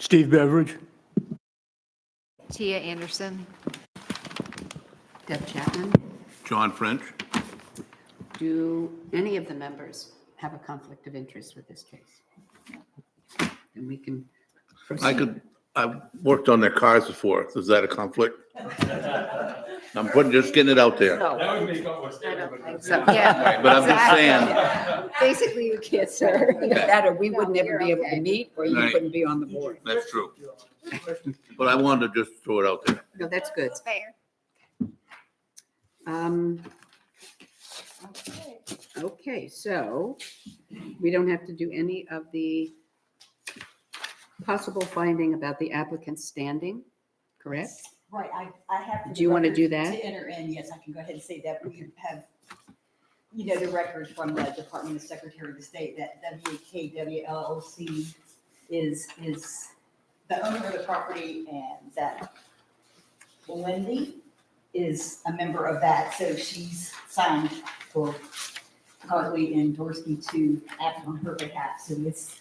Steve Beveridge. Tia Anderson. Deb Chapman. John French. Do any of the members have a conflict of interest with this case? And we can proceed. I've worked on their cars before. Is that a conflict? I'm just getting it out there. No, That would make up I don't think what. so. Yeah. But I'm just saying, Basically, you can't, sir. Either that or we would No, never you're be able to okay. meet, or you Right. couldn't be on the board. that's true. But I wanted to just throw it out there. No, that's good. Fair. Okay, so we don't have to do any of the possible finding about the applicant's standing, correct? Right, I have. for Do you the want to record do that? To enter in, yes, I can go ahead and say that we have, the record from the Department of Secretary of State that WKW LLC is the owner of the property, and that Wendy is a member of that, so she's signed for Hartley and Dorsey to act on her behalf, so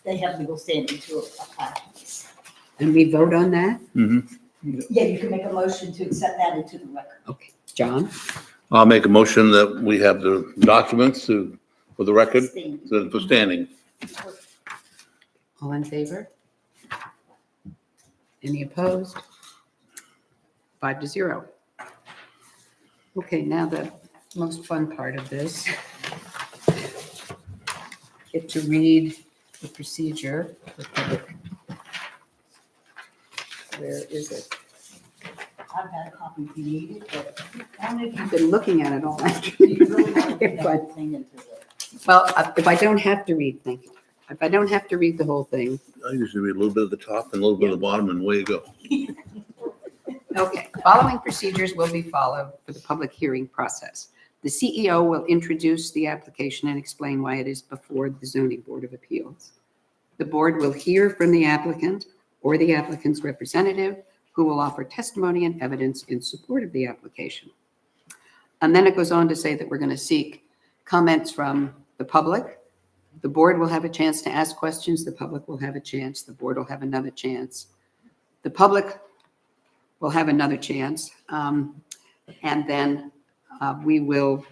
they have legal standing to apply for this. And we vote on that? Yeah, you can make a motion to accept that into the record. Okay, John? I'll make a motion that we have the documents for the record, for standing. All in favor? Any opposed? 5-0. Okay, now the most fun part of this. Get to read the procedure for public. Where is it? I've got a copy if you need it, but I don't know if I've been looking at it all you afternoon. really want to put the whole thing into it. Well, if I don't have to read, thank you. If I don't have to read the whole thing, I usually read a little bit at the top and a little bit at the bottom, and away you go. okay. Following procedures will be followed for the public hearing process. The CEO will introduce the application and explain why it is before the Zoning Board of Appeals. The board will hear from the applicant or the applicant's representative, who will offer testimony and evidence in support of the application. And then it goes on to say that we're going to seek comments from the public. The board will have a chance to ask questions. The public will have a chance. The board will have another chance. The public will have another chance. And then we will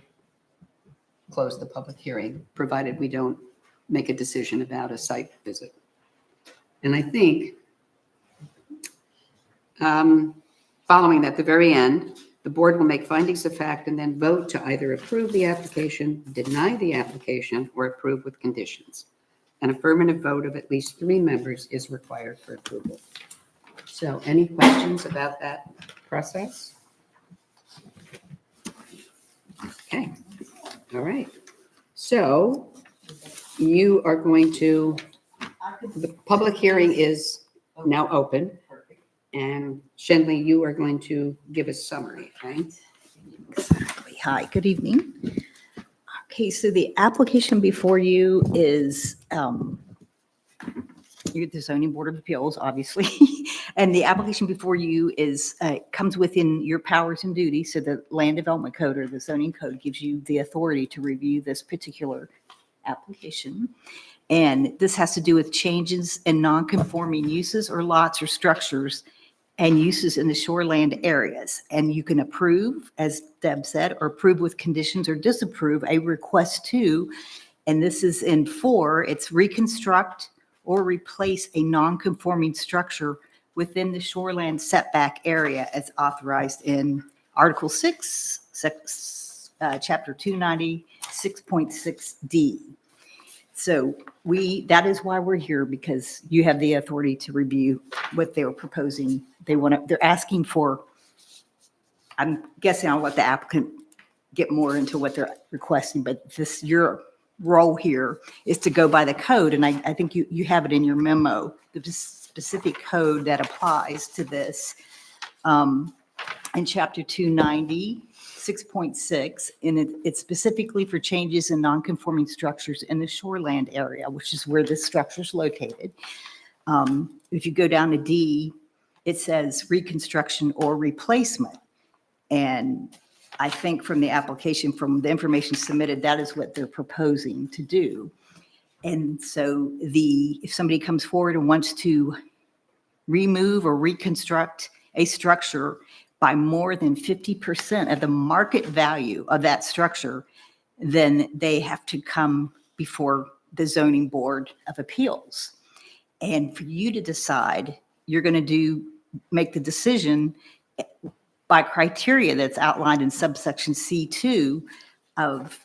close the public hearing, provided we don't make a decision about a site visit. And I think following that, at the very end, the board will make findings of fact and then vote to either approve the application, deny the application, or approve with conditions. An affirmative vote of at least 3 members is required for approval. So any questions about that process? Okay, all right. So you are going to, the public hearing is now open. Perfect. And Shenley, you are going to give a summary, right? Exactly. Hi, good evening. Okay, so the application before you is, you get the zoning board of appeals, obviously. And the application before you is, comes within your powers and duties. So the land development code or the zoning code gives you the authority to review this particular application. And this has to do with changes in non-conforming uses or lots or structures and uses in the shoreland areas. And you can approve, as Deb said, or approve with conditions or disapprove a request to, and this is in 4, it's reconstruct or replace a non-conforming structure within the shoreland setback area as authorized in Article 6, Chapter 290, 6.6D. So that is why we're here, because you have the authority to review what they're proposing. They're asking for, I'm guessing I'll let the applicant get more into what they're requesting, but your role here is to go by the code. And I think you have it in your memo, the specific code that applies to this. In Chapter 290, 6.6, and it's specifically for changes in non-conforming structures in the shoreland area, which is where this structure is located. If you go down to D, it says reconstruction or replacement. And I think from the application, from the information submitted, that is what they're proposing to do. And so if somebody comes forward and wants to remove or reconstruct a structure by more than 50% of the market value of that structure, then they have to come before the zoning board of appeals. And for you to decide, you're going to make the decision by criteria that's outlined in subsection C2 of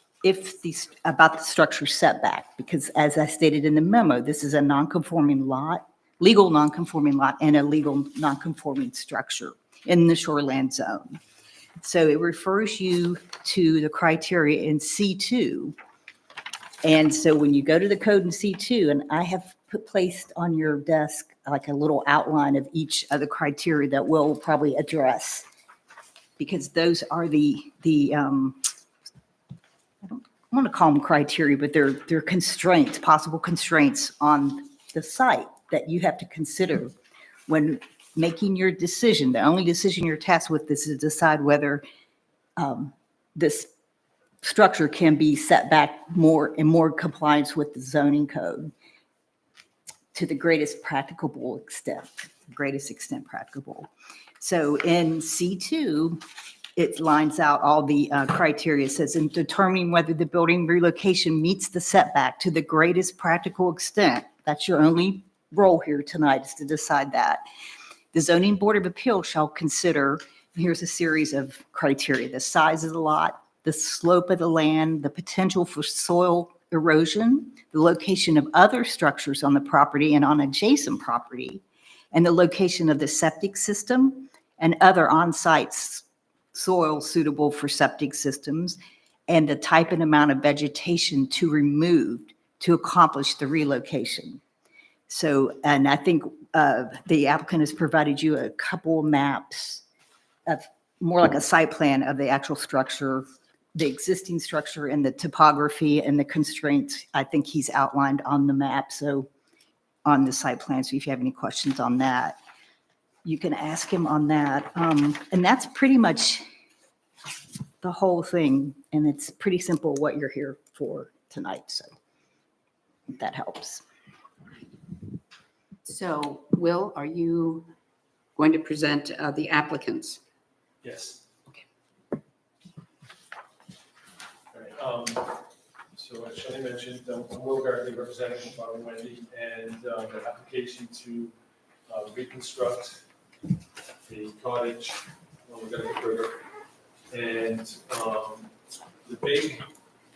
about the structure setback, because as I stated in the memo, this is a non-conforming lot, legal non-conforming lot, and a legal non-conforming structure in the shoreland zone. So it refers you to the criteria in C2. And so when you go to the code in C2, and I have placed on your desk like a little outline of each of the criteria that we'll probably address, because those are I don't want to call them criteria, but they're constraints, possible constraints on the site that you have to consider when making your decision. The only decision you're tasked with is to decide whether this structure can be set back in more compliance with the zoning code to the greatest practicable extent, practicable. So in C2, it lines out all the criteria. It says in determining whether the building relocation meets the setback to the greatest practical extent. That's your only role here tonight, is to decide that. The zoning board of appeals shall consider, here's a series of criteria: the size of the lot, the slope of the land, the potential for soil erosion, the location of other structures on the property and on adjacent property, and the location of the septic system and other on-site soil suitable for septic systems, and the type and amount of vegetation to remove to accomplish the relocation. So, and I think the applicant has provided you a couple maps of more like a site plan of the actual structure, the existing structure, and the topography and the constraints. I think he's outlined on the map, so on the site plan. So if you have any questions on that, you can ask him on that. And that's pretty much the whole thing. And it's pretty simple what you're here for tonight. So if that helps. So, Will, are you going to present the applicants? Yes. Okay. All right. So as Shelley mentioned, I'm Will Gartley representing Farmer Wendy, and the application to reconstruct the cottage on the Connecticut River. And the big,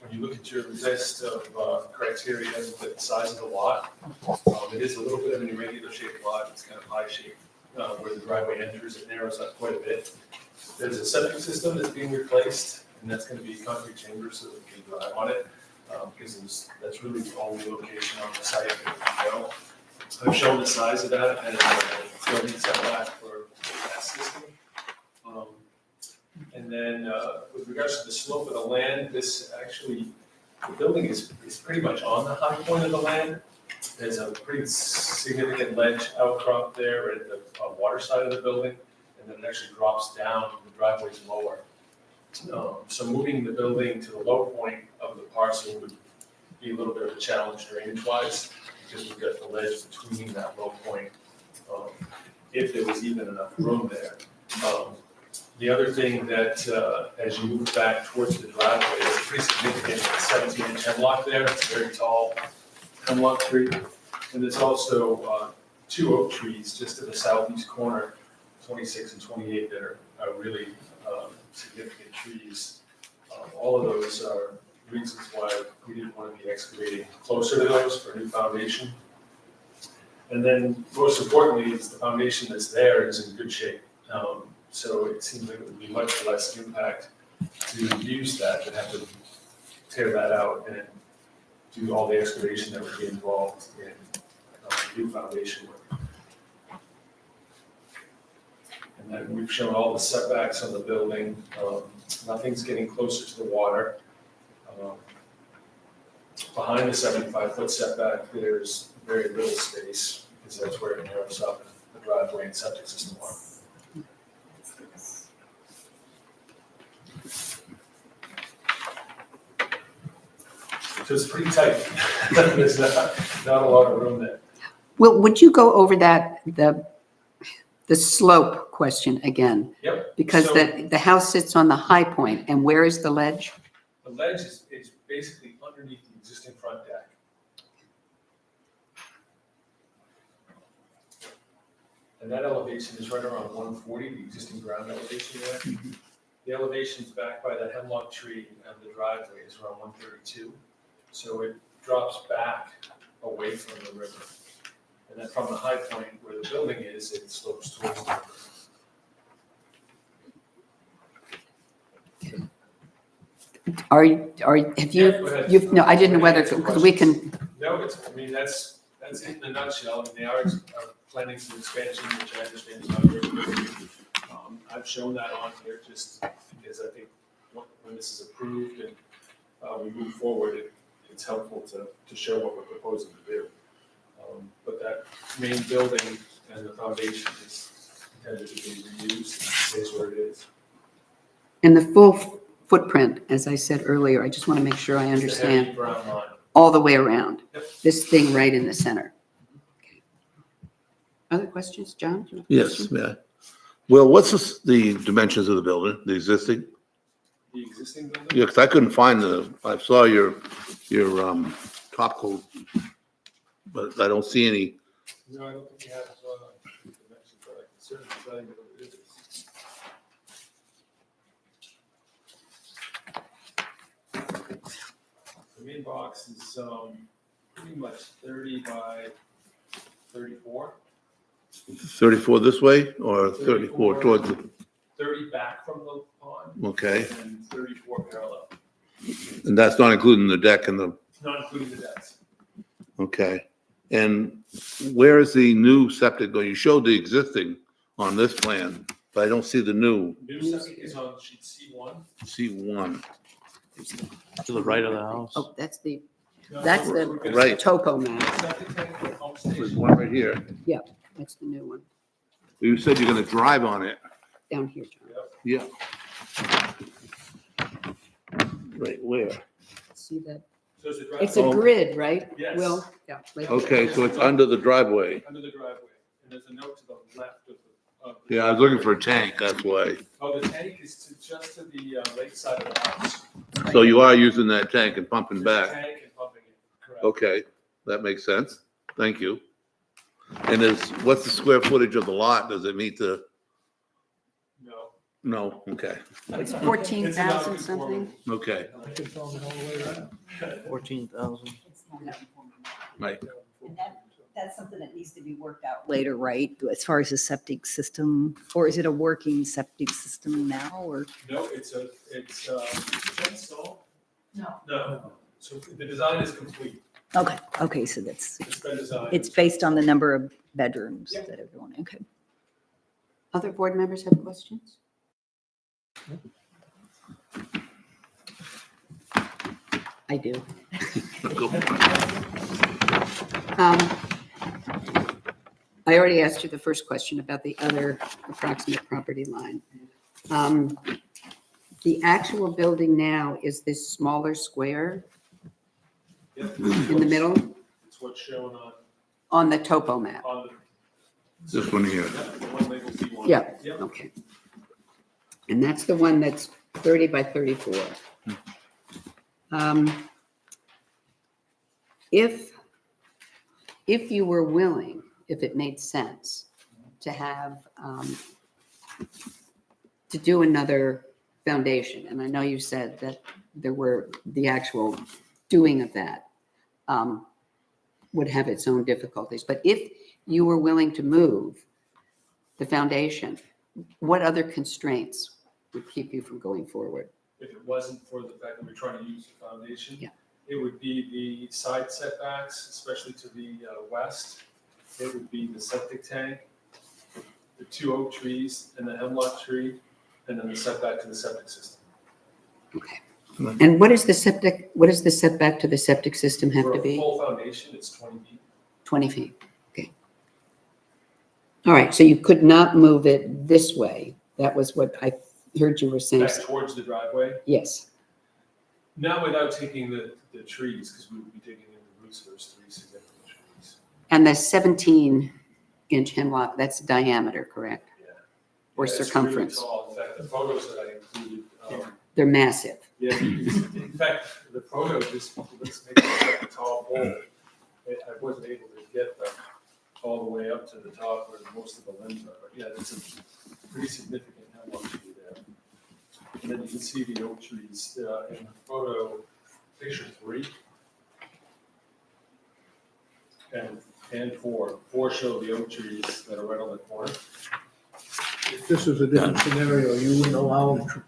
when you look at your list of criteria, the size of the lot, it is a little bit of an irregular shaped lot. It's kind of pie shaped where the driveway enters. It narrows up quite a bit. There's a septic system that's being replaced, and that's going to be concrete chambers so that we can drive on it, because that's really the only location on the site that we go. I've shown the size of that and building setback for that system. And then with regards to the slope of the land, this actually, the building is pretty much on the high point of the land. There's a pretty significant ledge outcrop there at the water side of the building, and then it actually drops down, the driveway's lower. So moving the building to the low point of the parcel would be a little bit of a challenge drainage-wise, because we've got the ledge between that low point, if there was even enough room there. The other thing that, as you move back towards the driveway, is a pretty significant 17-inch hemlock there. It's a very tall hemlock tree. And there's also 2 oak trees just to the southeast corner, 26 and 28, that are really significant trees. All of those are reasons why we didn't want to be excavating closer to those for a new foundation. And then most importantly is the foundation that's there is in good shape. So it seems like it would be much less impact to use that than have to tear that out and do all the excavation that would be involved in new foundation work. And then we've shown all the setbacks on the building. Nothing's getting closer to the water. Behind the 75-foot setback, there's very little space because that's where it narrows up the driveway and septic system are. So it's pretty tight. There's not a lot of room there. Will, would you go over that, the The slope question again, Yep. because So the house sits on the high point, and where is the ledge? the ledge is basically underneath the existing front deck. And that elevation is right around 140, the existing ground elevation there. The elevation's back by the hemlock tree and the driveway is around 132. So it drops back away from the river. And then from the high point where the building is, it slopes towards the river. Have you, Yeah, go ahead. no, I didn't know whether, because we can, No, I mean, that's it in a nutshell. I mean, they are planning some expansion, which I understand is not very good. I've shown that on here just because I think when this is approved and we move forward, it's helpful to show what we're proposing to do. But that main building and the foundation is intended to be reused and stays where it is. in the full footprint, as I said earlier, I just want to make sure I It's a understand heavy brown line. all the way around. Yep. This thing right in the center. Okay. Other questions, John? Do you have a Yes, question? yeah. Well, what's the dimensions of the building, the existing? The existing building? Yeah, because I couldn't find I saw your top coat, but I don't see any. No, I don't think you have dimensions, but I can certainly tell you what it is. The main box is pretty much 30 by 34, 34 this way or 34 34. towards the, 30 back from the pond, okay. and 34 parallel, And that's not including the deck and the, not including the decks. okay. And where is the new septic going? You showed the existing on this plan, but I don't see the new New septic is on sheet C1. C1. To the right of the house. Oh, that's the No, That's we're the- gonna- Right. topo map. Septic tank for pump There's station. one right here. That's the new one, You said you're gonna drive on it. down here, John. Yep. Yeah. Right where? See that? So it's a It's a driveway grid, right? Yes. Will? Yeah. right. Okay, so it's under the driveway. under the driveway, and there's a note to the left of the. Yeah, I was looking for a tank, that's why. Oh, the tank is just to the lake side of the house. So you are using that tank and pumping Just back. tank and pumping it, correct. Okay, that makes sense. Thank you. And what's the square footage of the lot? Does it meet the, No. no, okay, It's It's 14,000 something. okay, 14,000. right. That's something that needs to be worked out later, right? As far as the septic system, or is it a working septic system now, or? No, it's installed? No. So the design is complete. Okay, so that's, It's been designed. it's based on the number of bedrooms Yep. that everyone, okay. Other board members have questions? I do. Go. I already asked you the first question about the other approximate property line. The actual building now is this smaller square Yep. in the middle It's what's shown on the topo map. on This one here. the one labeled B1. Yeah. Yep. Okay. And that's the one that's 30 by 34. If you were willing, if it made sense, to have, to do another foundation, and I know you said that there were, the actual doing of that would have its own difficulties, but if you were willing to move the foundation, what other constraints would keep you from going forward? If it wasn't for the fact that we're trying to use the foundation. Yeah. It would be the side setbacks, especially to the west. It would be the septic tank, the 2 oak trees and the hemlock tree, and then the setback to the septic system. Okay. And what is the setback to the septic system have For to a be? full foundation, it's 20 feet. 20 feet, okay. All right, so you could not move it this way. That was what I heard you were saying. Back towards the driveway, Yes, not without taking the trees, because we would be digging in the roots of those 3 significant trees. and the 17 inch hemlock, that's diameter, correct? Yeah. Or Yeah, it's really circumference? tall. In fact, the photos that I included, They're massive. yeah, in fact, the photo just looks maybe like a tall pole. I wasn't able to get them all the way up to the top where most of the limbs are, but yeah, that's a pretty significant hemlock tree there. And then you can see the oak trees in the photo, picture 3. And 4. 4 show the oak trees that are right on the corner. If this was a different scenario, you wouldn't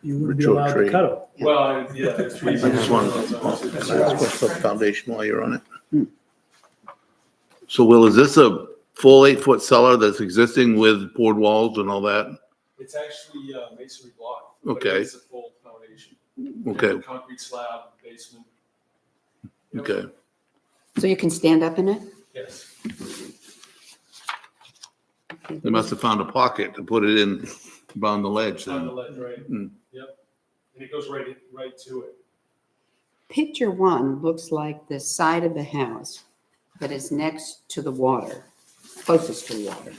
be Mature allowed tree. to cut them. Well, yeah, there's trees. I just wanted That's to right. put the foundation while you're on it. So Will, is this a full 8-foot cellar that's existing with poured walls and all that? It's actually masonry block. but Okay. It's a full foundation. Okay, Concrete slab, basement. Yep. okay. So you can stand up in it? Yes. They must have found a pocket to put it in around the ledge On the then. ledge, right? Mm. Yep. And it goes right to it. Picture 1 looks like the side of the house that is next to the water, closest to the water.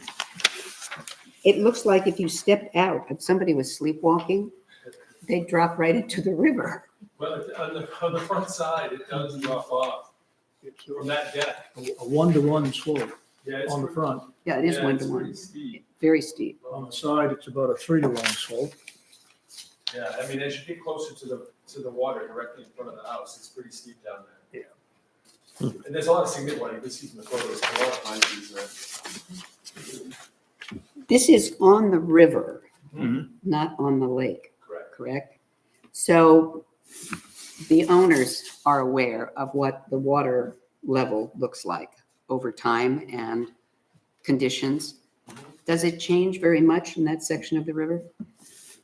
It looks like if you stepped out, if somebody was sleepwalking, they'd drop right into the river. Well, on the front side, it does drop off It's from that deck. a 1-to-1 slope Yeah, it's on the pretty- front. Yeah, it is yeah, it's 1-to-1, pretty steep. very steep. On the side, it's about a 3-to-1 slope. Yeah, I mean, as you get closer to the water directly in front of the house, it's pretty steep down there. Yeah. And there's a lot of significant, you can see from the photos, a lot of pine trees there. This is on the river, Mhm. not on the lake, Correct. correct? So the owners are aware of what the water level looks like over time and conditions. Does it change very much in that section of the river?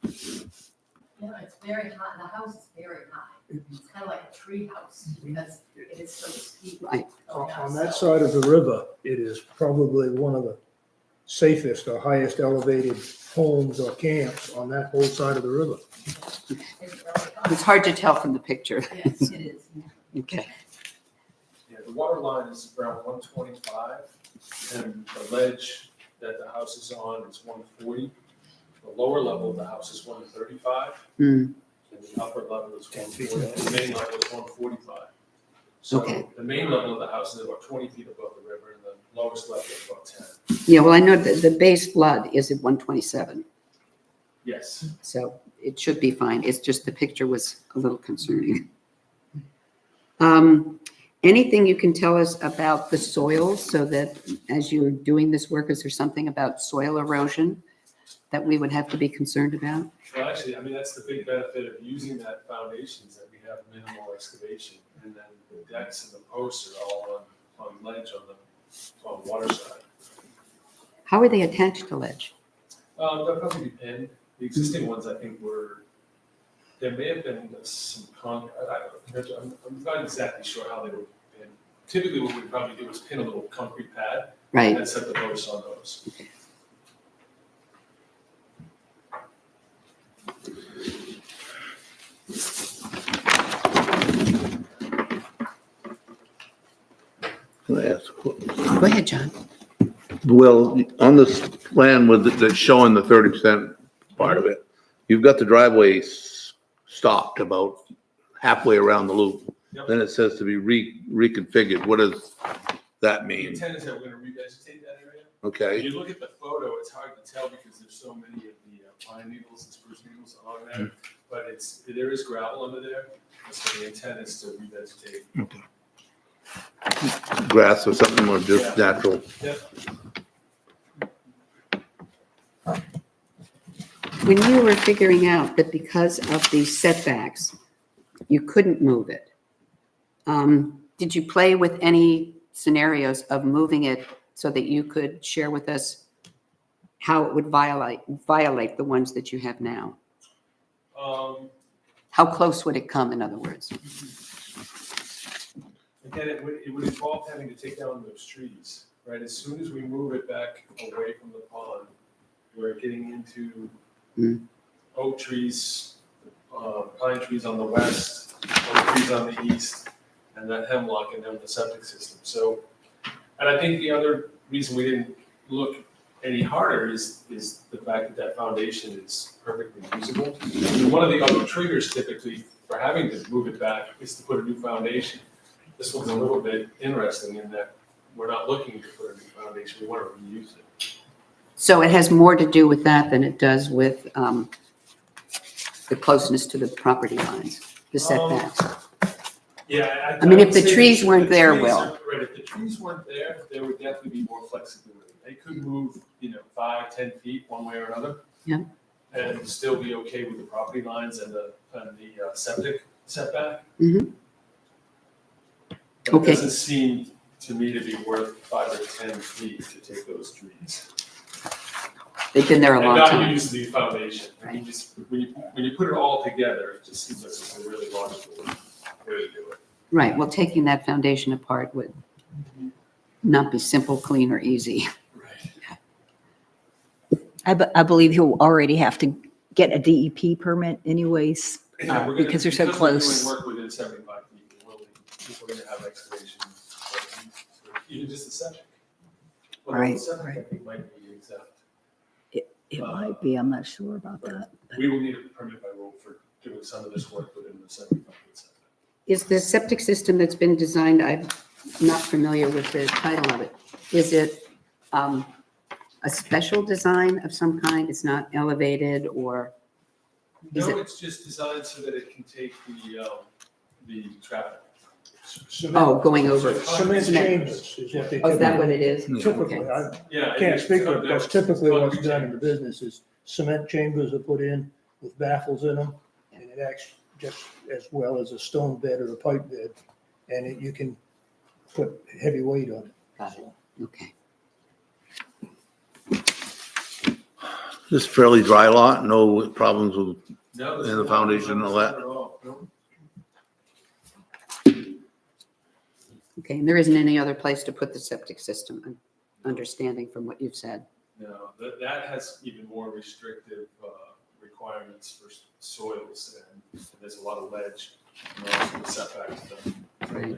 Yeah, it's very high, the house is very high. It's kind of like a tree house because it is so steep. Right. On that side of the river, it is probably one of the safest or highest elevated homes or camps on that whole side of the river. It's really high. It's hard to tell from the picture. Yes, it is. Okay. Yeah, the water line is around 125, and the ledge that the house is on is 140. The lower level of the house is 135, Hmm. and the upper level is 140, and the main level is 145. So Okay. the main level of the house is about 20 feet above the river, and the lowest level is about 10. Yeah, well, I know that the base flood is at 127, Yes. so it should be fine. It's just the picture was a little concerning. Anything you can tell us about the soils so that as you're doing this work, is there something about soil erosion that we would have to be concerned about? Well, actually, I mean, that's the big benefit of using that foundation is that we have minimal excavation, and then the decks and the posts are all on ledge on the water side. How are they attached to ledge? They'll probably be pinned. The existing ones, I think, there may have been some I'm not exactly sure how they were pinned. Typically, what we'd probably do is pin a little concrete pad Right. and set the posts on those. Can I ask, Go ahead, John. Will, on this plan that's showing the 30% part of it, you've got the driveway stopped about halfway around the loop. Yep. Then it says to be reconfigured. What does that The mean? intent is that we're going to revegetate that area. If Okay, you look at the photo, it's hard to tell because there's so many of the pine needles and spruce needles on there, but there is gravel under there. So the intent is to revegetate. grass or something, or just Yeah. natural? Yep. When you were figuring out that because of the setbacks, you couldn't move it, did you play with any scenarios of moving it so that you could share with us how it would violate the ones that you have now? How close would it come, in other words? Again, it would involve having to take down those trees, right? As soon as we move it back away from the pond, we're getting into oak trees, pine trees on the west, oak trees on the east, and that hemlock and then the septic system. So, and I think the other reason we didn't look any harder is the fact that that foundation is perfectly usable. I mean, one of the other triggers typically for having to move it back is to put a new foundation. This one's a little bit interesting in that we're not looking to put a new foundation, we want to reuse it. So it has more to do with that than it does with the closeness to the property lines, the setbacks. Yeah. I mean, if would the say trees that weren't if the there, trees Will. are- Right, if the trees weren't there, there would definitely be more flexibility. They could move, 5, 10 feet one way or another. Yeah. And still be okay with the property lines and the septic setback. Mhm. But Okay. it doesn't seem to me to be worth 5 or 10 feet to take those trees. They've been there a And long not time. use the foundation. I mean, when you put it all together, it just seems like it's a really logical way to do it. Right, well, taking that foundation apart would not be simple, clean, or easy. Right. I believe he'll already have to get a DEP permit anyways, Yeah, we're gonna- because they're so because we're doing close. work within 75 feet, we're gonna have excavation, even just the septic. Well, the Right, septic, I right. think, might be exempt. It might be, I'm not sure about that. We will need a permit by rule for doing some of this work within the 75 feet setback. Is the septic system that's been designed, I'm not familiar with the title of it, is it a special design of some kind? It's not elevated or, is No, it, it's just designed so that it can take the traffic. oh, going over. Cement chambers is what they Oh, is that typically, what it is? typically, Okay. I Yeah. can't it's speak for it, under- that's typically it's what's under done in the chambers. business is cement chambers are put in with baffles in them, and it acts just as well as a stone bed or a pipe bed, and you can put heavy weight on it. Got it. Okay. This fairly dry lot, no problems with, No, And the foundation and all that? Not at all, no. Okay, and there isn't any other place to put the septic system, I'm understanding from what you've said. No, that has even more restrictive requirements for soils, and there's a lot of ledge, and also the setbacks. Right.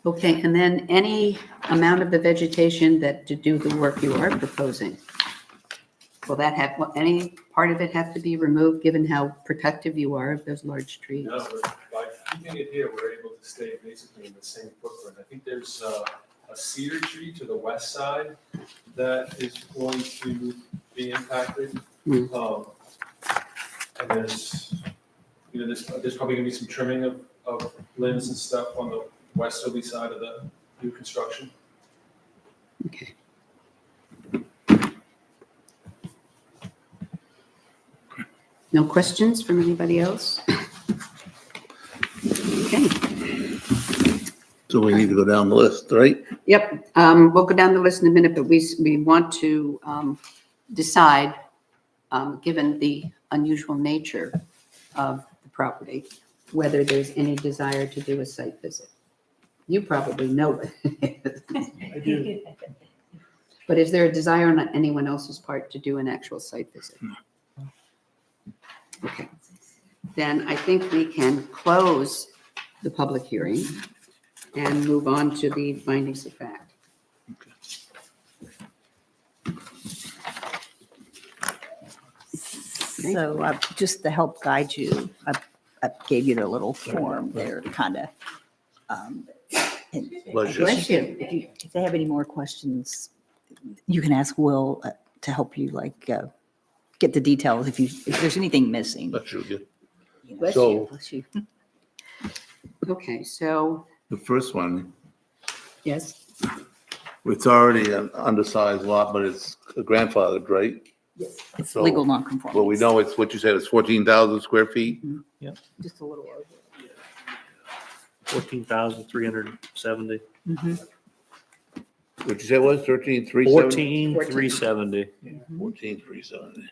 Okay, and then any amount of the vegetation that to do the work you are proposing, will that have, will any part of it have to be removed, given how protective you are of those large trees? No, by keeping it here, we're able to stay basically in the same footprint. I think there's a cedar tree to the west side that is going to be impacted. Hmm. And there's probably gonna be some trimming of limbs and stuff on the westerly side of the new construction. Okay. No questions from anybody else? Okay, so we need to go down the list, right? yep, we'll go down the list in a minute, but we want to decide, given the unusual nature of the property, whether there's any desire to do a site visit. You probably know it. I do. But is there a desire on anyone else's part to do an actual site visit? Okay. Then I think we can close the public hearing and move on to the findings of fact. Okay. So just to help guide you, I gave you the little form there to kind of, Pleasure. Bless you. if they have any more questions, you can ask Will to help you get the details if there's anything missing. That's really good. Bless So- you. Bless you. Okay, so, The first one, yes, it's already an undersized lot, but it's grandfathered, right? It's So- legal nonconformity. Well, we know it's what you said, it's 14,000 square feet. Just a little over. 14,370. What you say it was, 13,370? 14,370. 14,370.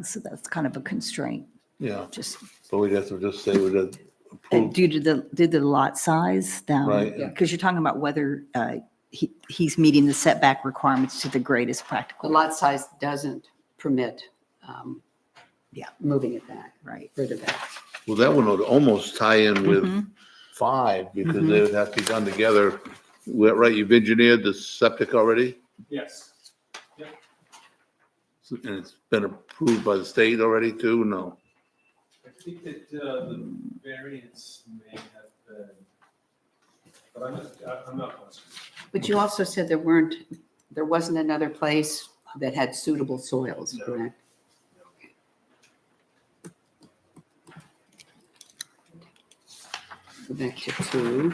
So that's kind of a constraint, Yeah, just so we'd have to just say we'd have approved. due to the lot size down. Right. Because you're talking about whether he's meeting the setback requirements to the greatest the practical. lot size doesn't permit Yeah. moving it back, Right. further back. Well, that one would almost tie in with Mhm. 5 because they would have to be done together. Right, you've engineered the septic already? Yes. And it's been approved by the state already too? No. I think that the variance may have been, but I'm not positive. But you also said there wasn't another place that had suitable soils, No. correct? Go back to 2.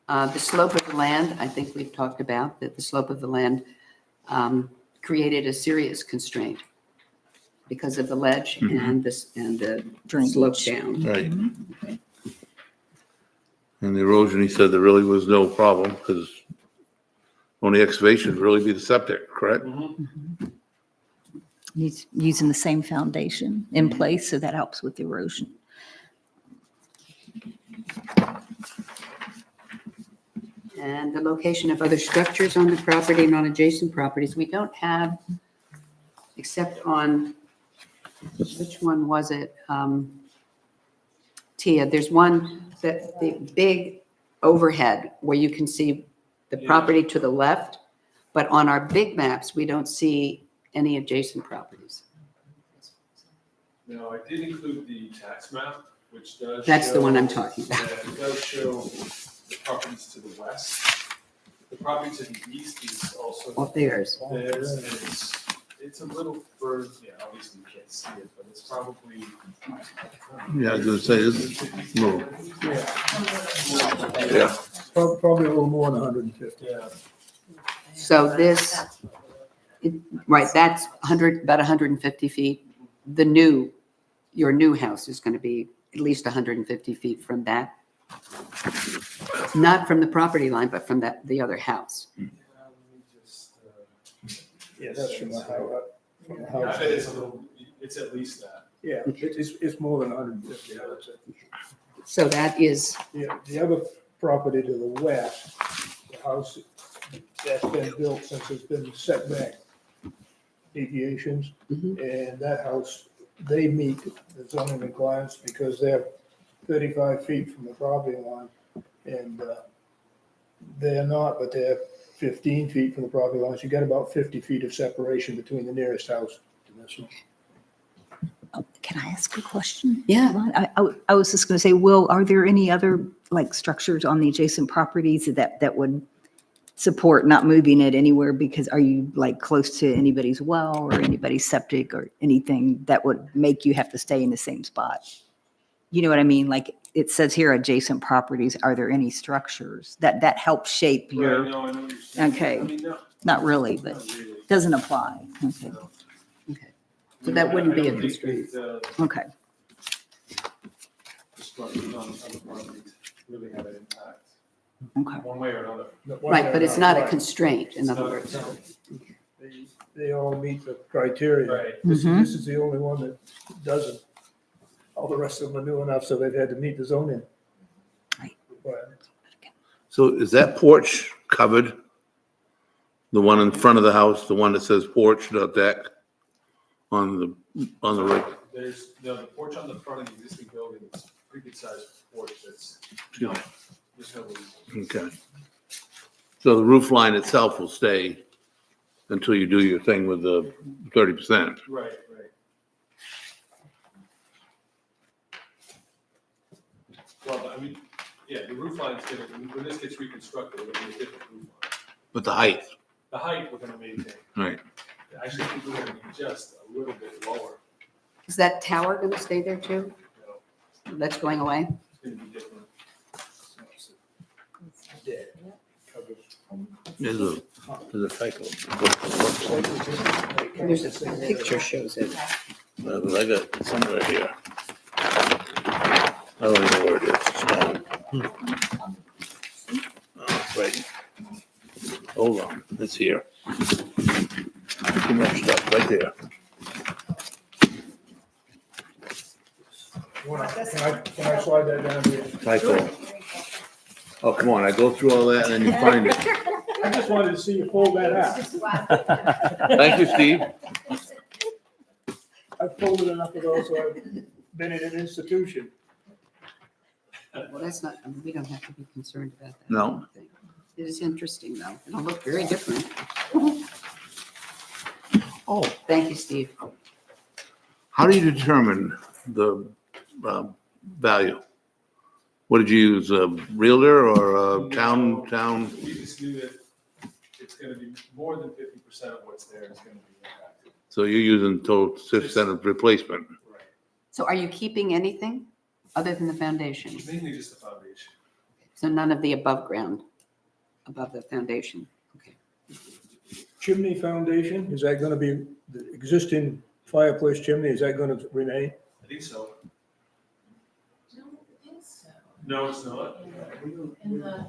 The slope of the land, I think we've talked about, that the slope of the land created a serious constraint because of the ledge and the slope Drainage. down. Right. And the erosion, he said there really was no problem because only excavation would really be the septic, correct? Needs, using the same foundation in place, so that helps with erosion. And the location of other structures on the property and on adjacent properties, we don't have, except on, which one was it? Tia, there's one, that the big overhead where you can see the Yeah. property to the left, but on our big maps, we don't see any adjacent properties. No, I did include the tax map, which does. That's the one I'm show- talking about. Yeah, it does show the properties to the west. The property to the east is also Off theirs. theirs, and it's a little further, yeah, obviously you can't see it, but it's probably. Yeah, I was gonna say, it's low. Yeah. Probably a little more than 150. Yeah. So this, right, that's 100, about 150 feet. Your new house is going to be at least 150 feet from that. Not from the property line, but from the other house. Let me just, Yeah, that's from the house. From the I house. bet it's a little, it's at least that. Yeah, it's more than 150, I would say. So that is, Yeah, the other property to the west, the house that's been built since it's been setback deviations. Mhm. And that house, they meet the zoning requirements because they're 35 feet from the property line. And they're not, but they're 15 feet from the property line. So you got about 50 feet of separation between the nearest house and this one. Oh, can I ask a question? Yeah. I was just going to say, Will, are there any other like structures on the adjacent properties that would support not moving it anywhere? Because are you like close to anybody's well or anybody's septic or anything that would make you have to stay in the same spot? You know what I mean? Like it says here, adjacent properties, are there any structures that help shape Right, your, no, I know what you're saying. Okay. I mean, no, not really, but not really. doesn't apply. Okay, No. okay. So that wouldn't be a I don't think constraint. that, okay. the structures on the properties really have an impact, Okay. one way or another. Right, but it's not a Right. constraint, in It's other not- words. no. They all meet the criteria. Right. Mhm. This is the only one that doesn't. All the rest of them are new enough, so they've had to meet the zoning. Right. requirements. So is that porch covered? The one in front of the house, the one that says porch, not deck? On the right? There's, no, the porch on the front of the existing building is a pretty good sized porch that's, no, there's no reason. Okay. So the roof line itself will stay until you do your thing with the 30%. Right, right. Well, I mean, yeah, the roof line's gonna, when this gets reconstructed, it'll be a different roof line. But the height, The height we're gonna maintain. right? I actually think we're gonna be just a little bit lower, Is that tower going to stay there too? you know, That's going away? it's gonna be different. There's a cycle. There's a picture shows it. I got it somewhere here. I don't even know where it is. It's gone. Oh, right. Hold on, it's here. Too much stuff right there. Can I slide that down here? Cycle. Oh, come on, I go through all that and then you find it. I just wanted to see you fold that out. Thank you, Steve. I've folded enough of those, so been in an institution. Well, that's not, I mean, we don't have to be concerned about that. No. I don't think. It is interesting, though. It'll look very different. Oh, Thank you, Steve. how do you determine the value? What did you use, a realtor or a town? We just knew that it's gonna be more than 50% of what's there is gonna be impacted. So you're using total 6% of replacement? Right. So are you keeping anything other than the foundation? Mainly just the foundation. So none of the above ground, above the foundation? Okay. Chimney foundation, is that gonna be the existing fireplace chimney, is that gonna remain? I think so. I don't think so. No, it's not. In the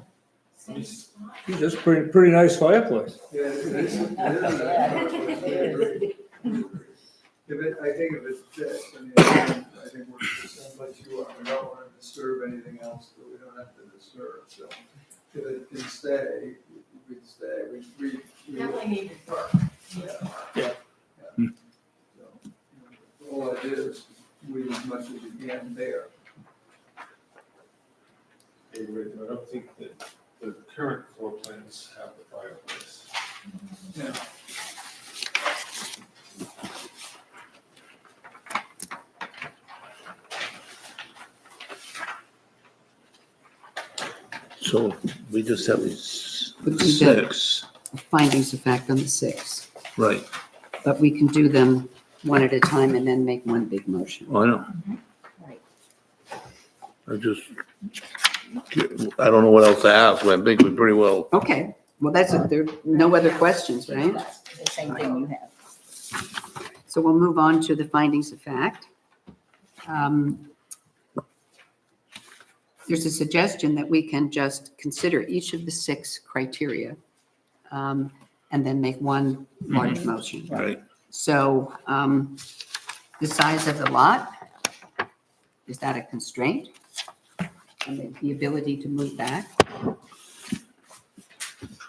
same spot. Geez, that's a pretty nice fireplace. Yeah, it is. I think if it fits, I mean, I think we're, sounds like you are, we don't want to disturb anything else that we don't have to disturb, so. If it can stay, we'd stay, we. Definitely needed work. Yeah. So, all I did is weed as much as you can there. Okay, right, I don't think that the current floor plans have the fireplace. Yeah. So we just have But we did 6, findings of fact on the 6, right? but we can do them one at a time and then make one big motion. Oh, I know. Right. I just, I don't know what else to ask, but I think we pretty well, Okay, well, that's it. There are no other questions, right? The same thing you have. So we'll move on to the findings of fact. There's a suggestion that we can just consider each of the 6 criteria and then make one large motion. right? So the size of the lot, is that a constraint? And the ability to move back?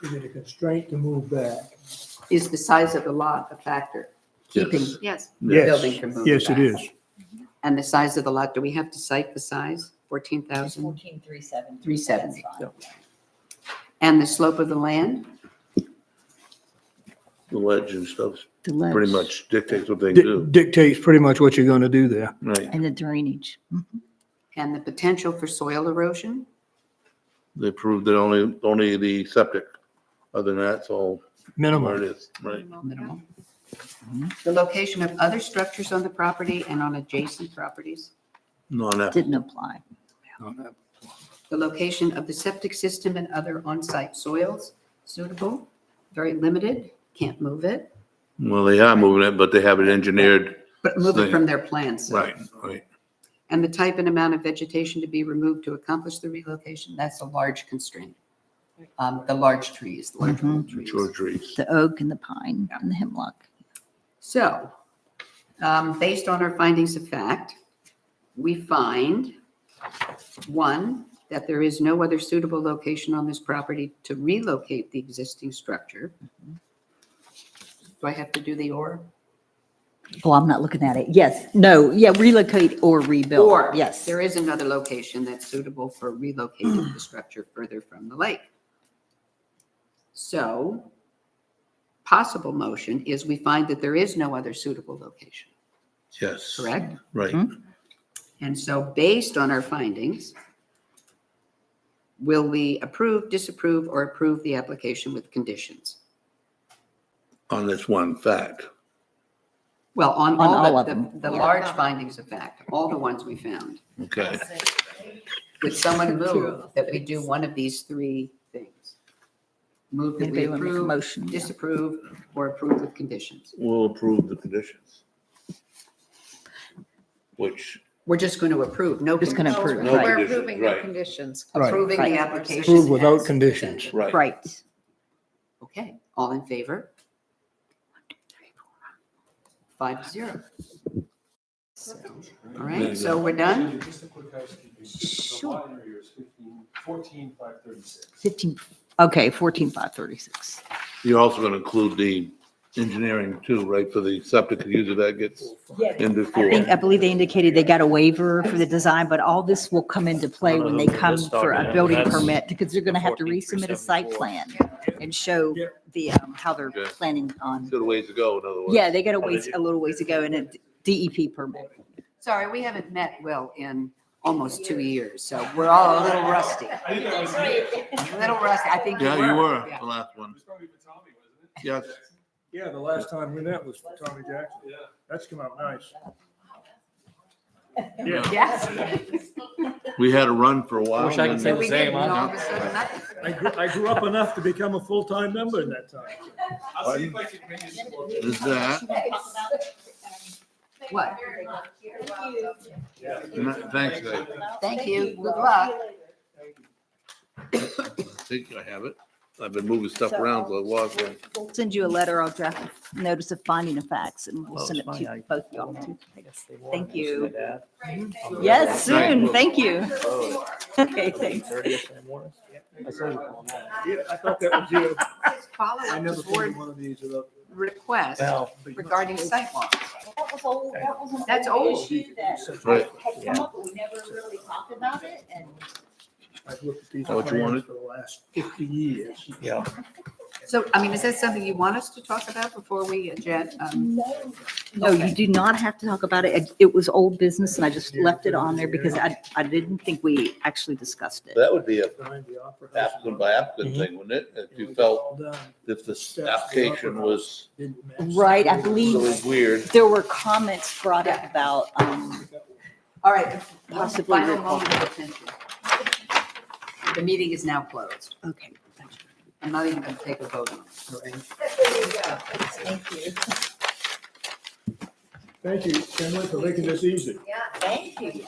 Is it a constraint to move back? Is the size of the lot a factor? Keeping Yes. Yes. the Yes, building from moving yes, it back? is. And the size of the lot, do we have to cite the size? 14,000? 14,370. 370. That's fine. And the slope of the land? The ledge and stuff The ledge pretty much dictates what they do, Dictates pretty much what you're gonna do there. right? And the drainage. And the potential for soil erosion? They proved that only the septic, other than that, it's all where it Minimum. is, right? Minimal. The location of other structures on the property and on adjacent properties? No, that, Didn't apply. The location of the septic system and other on-site soils suitable? Very limited, can't move it, well, they are moving it, but they have it engineered, but move it from their plans. so. right? And the type and amount of vegetation to be removed to accomplish the relocation, that's a large constraint. The large trees, the large old trees. Mature trees. The oak and the pine and the hemlock. So, based on our findings of fact, we find, 1, that there is no other suitable location on this property to relocate the existing structure. Do I have to do the or? Oh, I'm not looking at it. Yes, no, yeah, relocate or rebuild. Or Yes. there is another location that's suitable for relocating the structure further from the lake. So, possible motion is we find that there is no other suitable location, Yes. correct? Right. And so based on our findings, will we approve, disapprove, or approve the application with conditions? On this one fact, Well, on On all all of the, them. the large findings of fact, all the ones we found. okay. Would someone move that we do one of these 3 things? Move that we Anybody want to make a approve, motion? disapprove, or approve with conditions? We'll approve the conditions. Which, We're just going to approve, no Just gonna conditions, approve, no right? We're conditions, approving no right. conditions. Right. Approving Right. the application. Approved without as conditions. presented. right. Right. Okay, all in favor? 5-0. All right, so we're done? Just a quick housekeeping. The Sure. lot area is 14,536. 15, okay, 14,536. You're also gonna include the engineering too, right, for the septic, usually that gets in before. I believe they indicated they got a waiver for the design, but all this will come into play when they come for a building permit, because they're gonna have to resubmit a site plan and show the, how they're Okay. planning on. Still a ways to go, in other words. Yeah, they got a little ways to go in a DEP permit. Sorry, we haven't met, Will, in almost 2 years, so we're all a little rusty. I think that was me. A little rusty, I think you were. Yeah, you were, Yeah. the last one. It was probably for Tommy, wasn't it? Yes. Yeah, the last time we met was for Tommy Jackson. Yeah. That's come out nice. Yeah. Yes. We had a run for a while. Wish I could and say then- the We same, did, and all huh? of a sudden, nothing. I grew up enough to become a full-time member in that time. I'll see if I can bring you some more. Is that, What? thanks, Dave. Thank you, good luck. I think I have it. I've been moving stuff around, so I lost one. We'll send you a letter. I'll draft a notice of finding of facts and we'll Well, send it it's funny, to I- both y'all too. Thank you. Dad. Yes, soon. Thank you. Oh, Okay, thanks. 30th and Morris? I saw you calling that. Yeah, I thought that was you. I Follow never the seen board one of these without. request Well, regarding sidewalks. That was old, that was an That's old old. issue that Right. had come up, but we never really talked about it, and I've looked at these Is that what you plans wanted? for the last 50 years. yeah. So, I mean, is that something you want us to talk about before we adjourn? no, you do not have to talk about it. It was old business and I just left it on there because I didn't think we actually discussed it. That would be a Behind the Opera House. applicant by applicant thing, wouldn't it? If you felt, if the application was Didn't match. Right, I believe really weird. there were comments brought up about, All right, Possibly final recall. moment of attention. The meeting is now closed. okay. I'm not even going to take a vote on it. all right? Thank you. Thank you, Kenley, for making this easy. Yeah. Thank you.